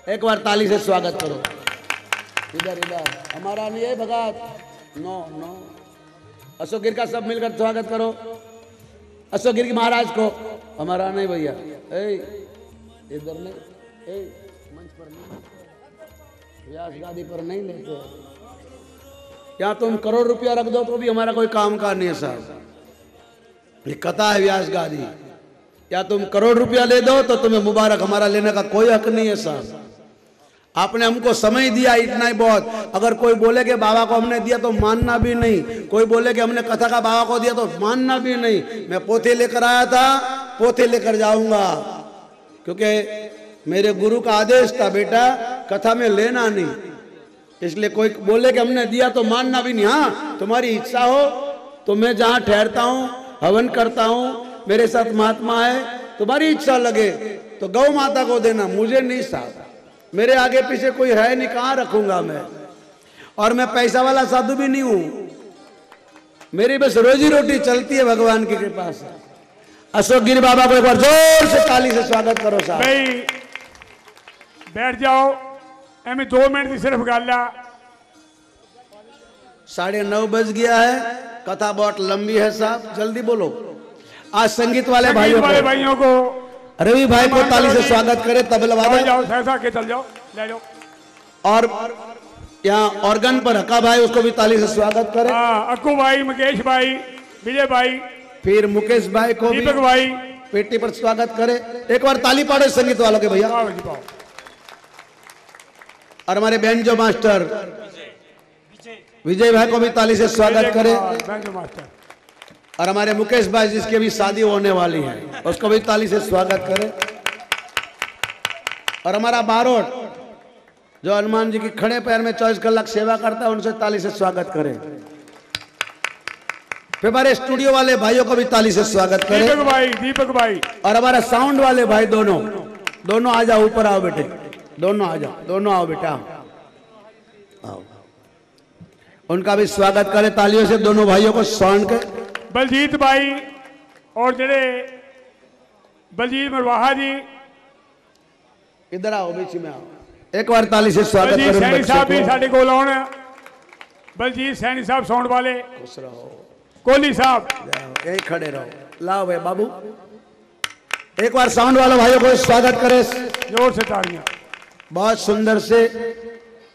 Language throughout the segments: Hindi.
एक बार ताली से स्वागत करो। इधर इधर हमारा नहीं है भगत। नो नो अशोक गिर का सब मिलकर स्वागत करो। अशोक गिर महाराज को। हमारा नहीं भैया, इधर नहीं, मंच पर नहीं, व्यास गादी पर नहीं लेते। या तुम करोड़ रुपया रख दो तो भी हमारा कोई काम का नहीं है साहब। ये कथा है व्यास गादी। या तुम करोड़ रुपया ले दो तो तुम्हें मुबारक, हमारा लेने का कोई हक नहीं है साहब। आपने हमको समय दिया, इतना ही बहुत। अगर कोई बोले कि बाबा को हमने दिया तो मानना भी नहीं, कोई बोले कि हमने कथा का बाबा को दिया तो मानना भी नहीं। मैं पोथे लेकर आया था, पोथे लेकर जाऊंगा, क्योंकि मेरे गुरु का आदेश था बेटा कथा में लेना नहीं। इसलिए कोई बोले कि हमने दिया तो मानना भी नहीं। हाँ तुम्हारी इच्छा हो तो मैं जहाँ ठहरता हूँ हवन करता हूँ, मेरे साथ महात्मा है, तुम्हारी इच्छा लगे तो गौ माता को देना, मुझे नहीं साहब। मेरे आगे पीछे कोई है नहीं, कहाँ रखूंगा मैं। और मैं पैसा वाला साधु भी नहीं हूं, मेरी बस रोजी रोटी चलती है भगवान की कृपा से। अशोक गिरी बाबा को एक बार जोर से ताली से स्वागत करो साहब। भाई बैठ जाओ, एमें 2 मिनट की सिर्फ गल है। 9:30 बज गया है, कथा बहुत लंबी है साहब, जल्दी बोलो। आज संगीत वाले भाइयों को रवि भाई को ताली से स्वागत करे। तबला वाले जाओ, सहसा के चल जाओ, ले जाओ। और यहाँ ऑर्गन पर हक्का भाई, उसको भी ताली से स्वागत करे। अक्कू भाई, मुकेश भाई, विजय भाई, फिर मुकेश भाई को, दीपक भाई पेटी पर स्वागत करे। एक बार ताली पाड़ो संगीत वालों के भैया। और हमारे बैंजो मास्टर विजय भाई को भी ताली से स्वागत करे। और हमारे मुकेश भाई जिसकी भी शादी होने वाली है, उसको भी ताली से स्वागत करें। और हमारा बारोट जो हनुमान जी की खड़े पैर में 24 कलाक सेवा करता है, उनसे ताली से स्वागत करें। फिर हमारे स्टूडियो वाले भाइयों को भी ताली से स्वागत करें। दीपक भाई और हमारा साउंड वाले भाई दोनों आ जाओ, ऊपर आओ बेटे, दोनों आ जाओ, दोनों आओ बेटा, आओ। उनका भी स्वागत करें तालियों से, दोनों भाइयों को साउंड के। बलजीत भाई और जेडे बलजीत मरवाहा जी इधर आओ, बीच में आओ, एक बार ताली से स्वागत करें। सैनी साहब भी साढ़े को आउण, बलजीत सैनी साहब साउंड वाले, खुश रहो। कोहली साहब यहीं खड़े रहो। लाओ भाई बाबू, एक बार साउंड वाले भाइयों को स्वागत करें, जोर से तालियां। बहुत सुंदर से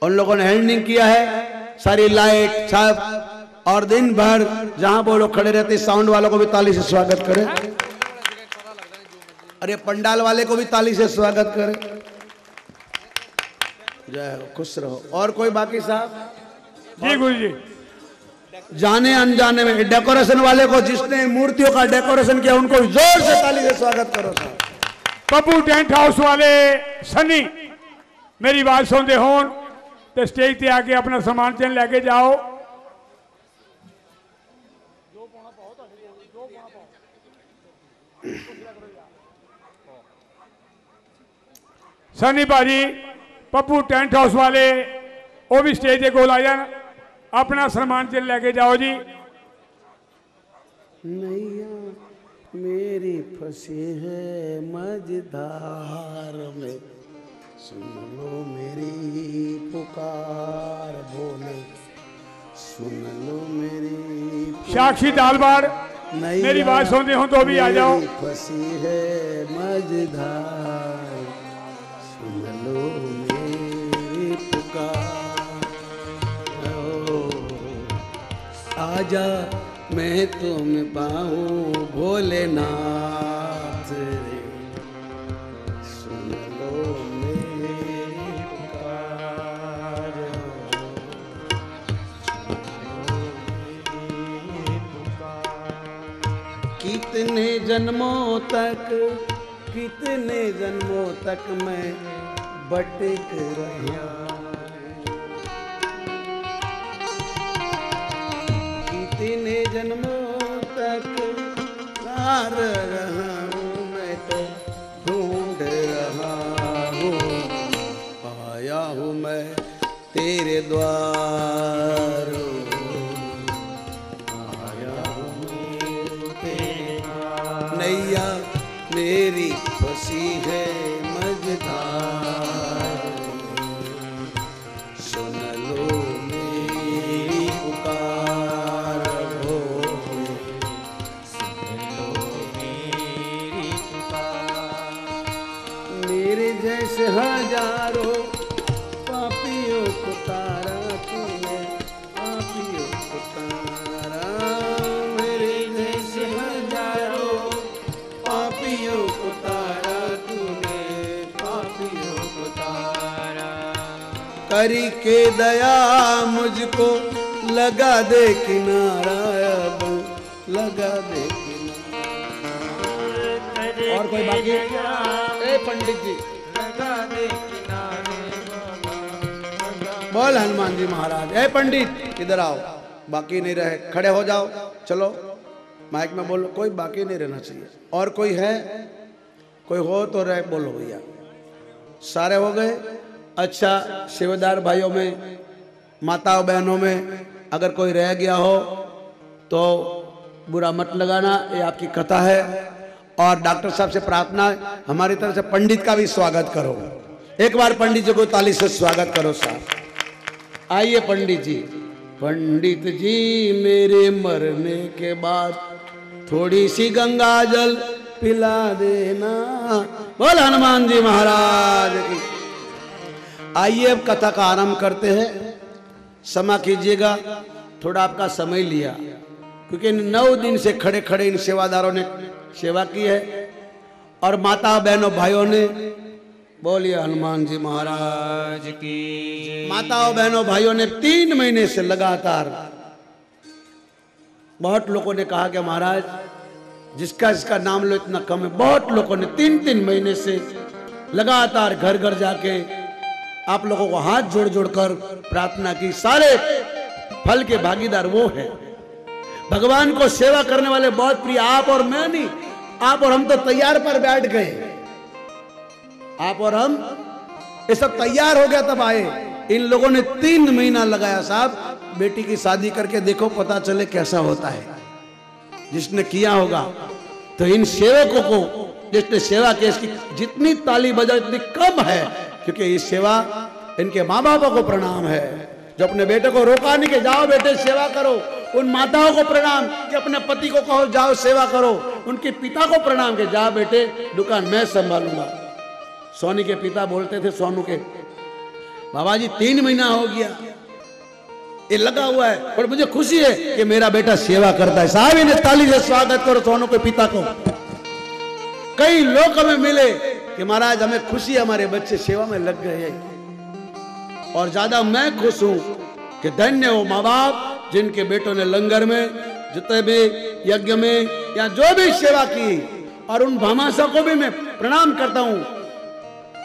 उन लोगों ने हैंडलिंग किया है, सारी लाइट छाप, और दिन भर जहां वो लोग खड़े रहते, साउंड वालों को भी ताली से स्वागत करें। अरे पंडाल वाले को भी ताली से स्वागत करें। जय हो, खुश रहो। और कोई बाकी साहब? जी गुरु जी। जाने अनजाने में डेकोरेशन वाले को, जिसने मूर्तियों का डेकोरेशन किया, उनको जोर से ताली से स्वागत करो साहब। पप्पू टेंट हाउस वाले सनी, मेरी बात सुनते हो तो स्टेज पे आके अपना सामान चैन लेके जाओ। सनी भाजी, पप्पू टेंट हाउस वाले, वो भी स्टेज के कोल आ जान, अपना सामान चल लेके जाओ जी। नैया मेरी फंसी है मझधार में, सुन लो मेरी पुकार, बोले सुन लो मेरी। साक्षी दालबार, मेरी बात सुनते हो तो भी आ जाओ। फंसी है मझधार, सुन लो मेरी पुकार, आजा मैं तुम पाऊं भोलेनाथ रे, सुन लो मेरी पुकार, कितने जन्मों तक मैं भटक रहा, कितने जन्मों तक हार रहा हूँ, मैं तो ढूंढ रहा हूँ, आया हूँ मैं तेरे द्वार, आया हूँ तेरे नैया मेरी फंसी है मझधार, मेरे जैसे हजारों पापियों को तारा तूने, पापियों को तारा। मेरे जैसे हजारों पापियों को तारा तूने, पापियों को तारा। करी के दया मुझको लगा दे किनारा, अब लगा दे किनारा। और कोई बाकी? ए पंडित जी लगा दे किनारे, बोल हनुमान जी महाराज। ए पंडित इधर आओ, बाकी नहीं रहे, खड़े हो जाओ, चलो माइक में बोलो, कोई बाकी नहीं रहना चाहिए। और कोई है? कोई हो तो रहे, बोलो भैया। सारे हो गए? अच्छा, सेवादार भाइयों में, माताओं बहनों में अगर कोई रह गया हो तो बुरा मत लगाना, ये आपकी कथा है। और डॉक्टर साहब से प्रार्थना है, हमारी तरफ से पंडित का भी स्वागत करो। एक बार पंडित जी को ताली से स्वागत करो साहब। आइए पंडित जी। पंडित जी मेरे मरने के बाद थोड़ी सी गंगा जल पिला देना। बोल हनुमान जी महाराज की। आइए अब कथा का आरंभ करते हैं। क्षमा कीजिएगा, थोड़ा आपका समय लिया, क्योंकि 9 दिन से खड़े खड़े इन सेवादारों ने सेवा की है और माता बहनों भाइयों ने, बोलिए हनुमान जी महाराज की। माताओं बहनों भाइयों ने 3 महीने से लगातार, बहुत लोगों ने कहा कि महाराज जिसका जिसका नाम लो इतना कम है। बहुत लोगों ने 3-3 महीने से लगातार घर घर जाके आप लोगों को हाथ जोड़ जोड़ कर प्रार्थना की। सारे फल के भागीदार वो है। भगवान को सेवा करने वाले बहुत प्रिय, आप और मैं नहीं, आप और हम तो तैयार पर बैठ गए। आप और हम ये सब तैयार हो गया तब आए। इन लोगों ने 3 महीना लगाया साहब। बेटी की शादी करके देखो, पता चले कैसा होता है। जिसने किया होगा तो इन सेवकों को, जिसने सेवा की, इसकी जितनी ताली बजाओ इतनी कम है, क्योंकि ये सेवा इनके माँ बापों को प्रणाम है जो अपने बेटे को रोका नहीं कि जाओ बेटे सेवा करो। उन माताओं को प्रणाम कि अपने पति को कहो जाओ सेवा करो। उनके पिता को प्रणाम कि जाओ बेटे दुकान मैं संभालूंगा। सोनी के पिता बोलते थे सोनू के, बाबा जी 3 महीना हो गया ये लगा हुआ है, पर मुझे खुशी है कि मेरा बेटा सेवा करता है। साहब इन्हें ताली से स्वागत करो सोनू के पिता को। कई लोग हमें मिले कि महाराज हमें खुशी है हमारे बच्चे सेवा में लग गए हैं। और ज्यादा मैं खुश हूं कि धन्य हो माँ बाप जिनके बेटों ने लंगर में, जितने भी यज्ञ में या जो भी सेवा की। और उन भामाशा को भी मैं प्रणाम करता हूं।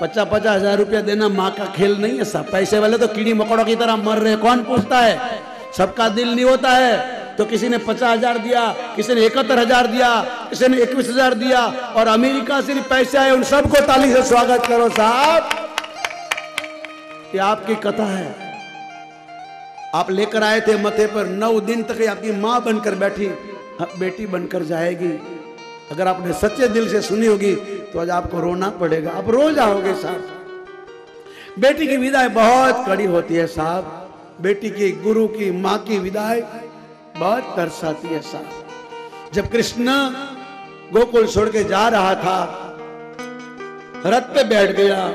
50-50 हजार रुपया देना माँ का खेल नहीं है साहब। पैसे वाले तो कीड़ी मकोड़ों की तरह मर रहे, कौन पूछता है। सबका दिल नहीं होता है। तो किसी ने 50,000 दिया, किसी ने 71,000 दिया, किसी ने 21,000 दिया। और अमेरिका से भी पैसे आए, उन सबको ताली से स्वागत करो साहब। ये आपकी कथा है। आप लेकर आए थे मथे पर, 9 दिन तक आपकी माँ बनकर बैठी, अब बेटी बनकर जाएगी। अगर आपने सच्चे दिल से सुनी होगी तो आज आपको रोना पड़ेगा, आप रो जाओगे साहब। बेटी की विदाई बहुत कड़ी होती है साहब। बेटी की, गुरु की, माँ की विदाई बहुत तरसाती है साहब। जब कृष्ण गोकुल छोड़ के जा रहा था, रथ पे बैठ गया,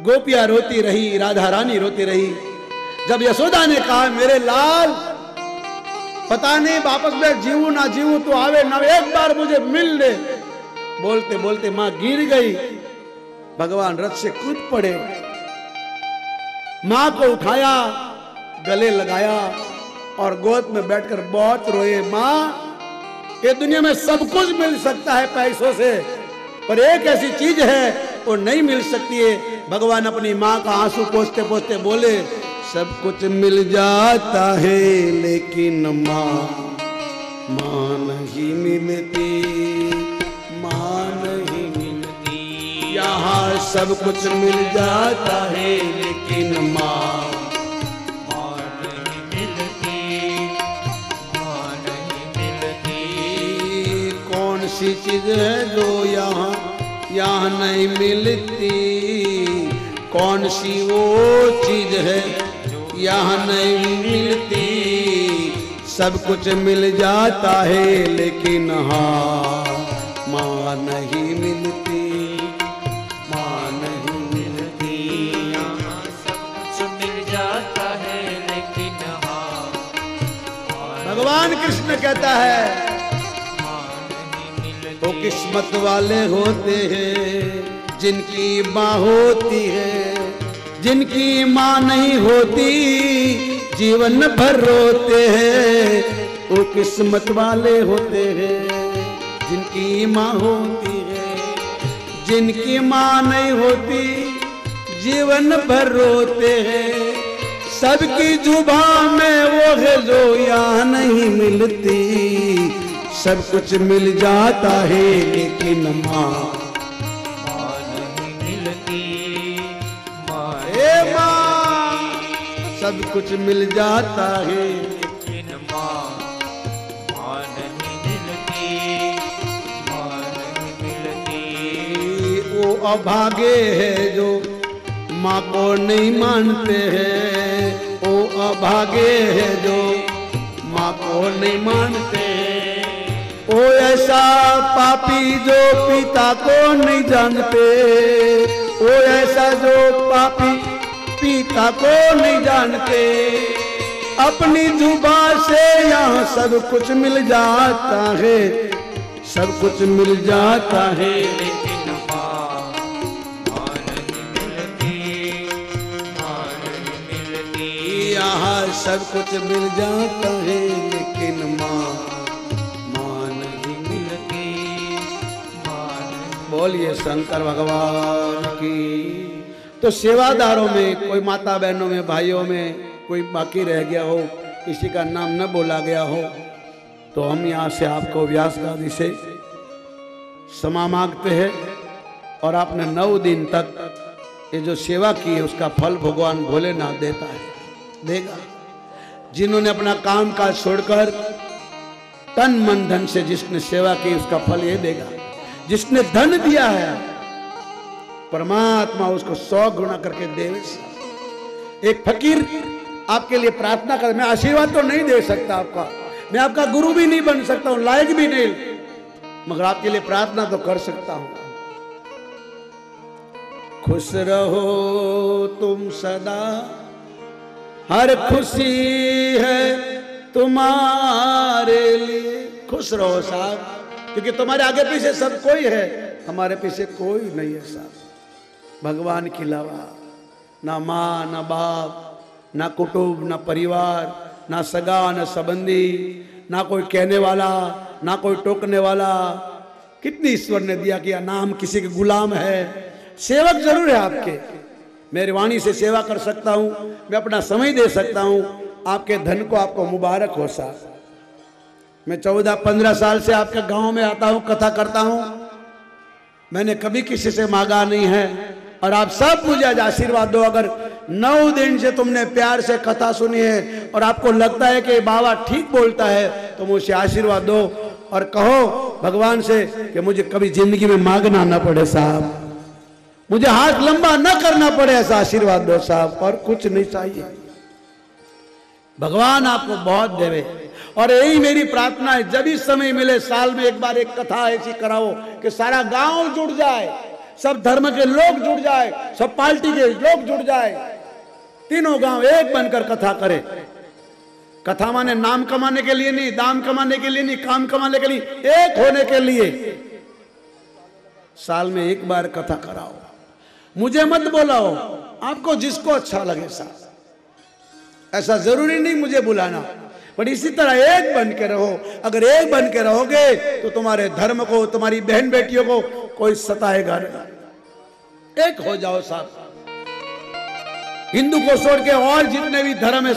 गोपियां रोती रही, राधा रानी रोती रही। जब यशोदा ने कहा मेरे लाल पता नहीं वापस में जीवू ना जीवू तो आवे ना, एक बार मुझे मिल ले। बोलते बोलते मां गिर गई। भगवान रथ से कूद पड़े, मां को उठाया, गले लगाया और गोद में बैठकर बहुत रोए। मां ये दुनिया में सब कुछ मिल सकता है पैसों से, पर एक ऐसी चीज है वो नहीं मिल सकती है। भगवान अपनी मां का आंसू पोंछते पोंछते बोले सब कुछ मिल जाता है लेकिन मां नहीं मिलती, मां नहीं मिलती। यहाँ सब कुछ मिल जाता है लेकिन मां नहीं मिलती, मां नहीं मिलती। कौन सी चीज है जो यहाँ नहीं मिलती, कौन सी वो चीज है यहाँ नहीं मिलती। सब कुछ मिल जाता है लेकिन हाँ माँ नहीं मिलती, कृष्ण कहता है वो किस्मत वाले होते हैं जिनकी माँ होती है, जिनकी माँ नहीं होती जीवन भर रोते हैं। वो किस्मत वाले होते हैं जिनकी माँ होती है, जिनकी माँ नहीं होती जीवन भर रोते हैं। सबकी जुबान में वो है जो यहाँ नहीं मिलती, सब कुछ मिल जाता है लेकिन माँ नहीं मिलती। ए माँ, सब कुछ मिल जाता है लेकिन माँ नहीं मिलती, माँ नहीं मिलती। वो अभागे है जो माँ को नहीं मानते हैं, वो अभागे है जो माँ को नहीं मानते हैं। वो ऐसा पापी जो पिता को नहीं जानते, वो ऐसा जो पापी पिता को नहीं जानते। अपनी जुबान से यहाँ सब कुछ मिल जाता है, सब कुछ मिल जाता है लेकिन माँ नहीं मिलती, माँ नहीं मिलती। यहाँ सब कुछ मिल जाता है लेकिन माँ नहीं मिलती, माँ नहीं। बोलिए शंकर भगवान की। तो सेवादारों में कोई माता बहनों में भाइयों में कोई बाकी रह गया हो, किसी का नाम न बोला गया हो, तो हम यहाँ से आपको व्यास गादी से क्षमा मांगते हैं। और आपने 9 दिन तक ये जो सेवा की है उसका फल भगवान भोलेनाथ देता है, देगा। जिन्होंने अपना काम काज छोड़कर तन मन धन से जिसने सेवा की उसका फल ये देगा। जिसने धन दिया है परमात्मा उसको 100 गुना करके देवे। एक फकीर आपके लिए प्रार्थना कर, मैं आशीर्वाद तो नहीं दे सकता आपका, मैं आपका गुरु भी नहीं बन सकता हूं, लायक भी नहीं, मगर आपके लिए प्रार्थना तो कर सकता हूं। खुश रहो तुम सदा, हर खुशी है तुम्हारे लिए। खुश रहो साहब, क्योंकि तुम्हारे आगे पीछे सब कोई है, हमारे पीछे कोई नहीं है साहब। भगवान के अलावा ना माँ ना बाप ना कुटुंब ना परिवार ना सगा ना संबंधी, ना कोई कहने वाला ना कोई टोकने वाला। कितनी ईश्वर ने दिया कि ना हम किसी के गुलाम है। सेवक जरूर है आपके, मेरी वाणी से सेवा कर सकता हूं, मैं अपना समय दे सकता हूं। आपके धन को आपको मुबारक हो साहब। मैं 14-15 साल से आपके गांव में आता हूं, कथा करता हूं, मैंने कभी किसी से मांगा नहीं है। और आप सब मुझे आज आशीर्वाद दो। अगर 9 दिन से तुमने प्यार से कथा सुनी है और आपको लगता है कि बाबा ठीक बोलता है, तो मुझे आशीर्वाद दो और कहो भगवान से कि मुझे कभी जिंदगी में मांगना ना पड़े साहब, मुझे हाथ लंबा ना करना पड़े, ऐसा आशीर्वाद दो साहब। और कुछ नहीं चाहिए, भगवान आपको बहुत देवे। और यही मेरी प्रार्थना है, जब भी समय मिले साल में एक बार एक कथा ऐसी कराओ कि सारा गांव जुड़ जाए, सब धर्म के लोग जुड़ जाए, सब पार्टी के लोग जुड़ जाए, तीनों गांव एक बनकर कथा करे। कथा माने नाम कमाने के लिए नहीं, दाम कमाने के लिए नहीं, काम कमाने के लिए, एक होने के लिए। साल में एक बार कथा कराओ, मुझे मत बोलाओ, आपको जिसको अच्छा लगे साहब, ऐसा जरूरी नहीं मुझे बुलाना, पर इसी तरह एक बन के रहो। अगर एक बन के रहोगे तो तुम्हारे धर्म को, तुम्हारी बहन बेटियों को कोई सताएगा नहीं। एक हो जाओ साहब। हिंदू को छोड़ के और जितने भी धर्म है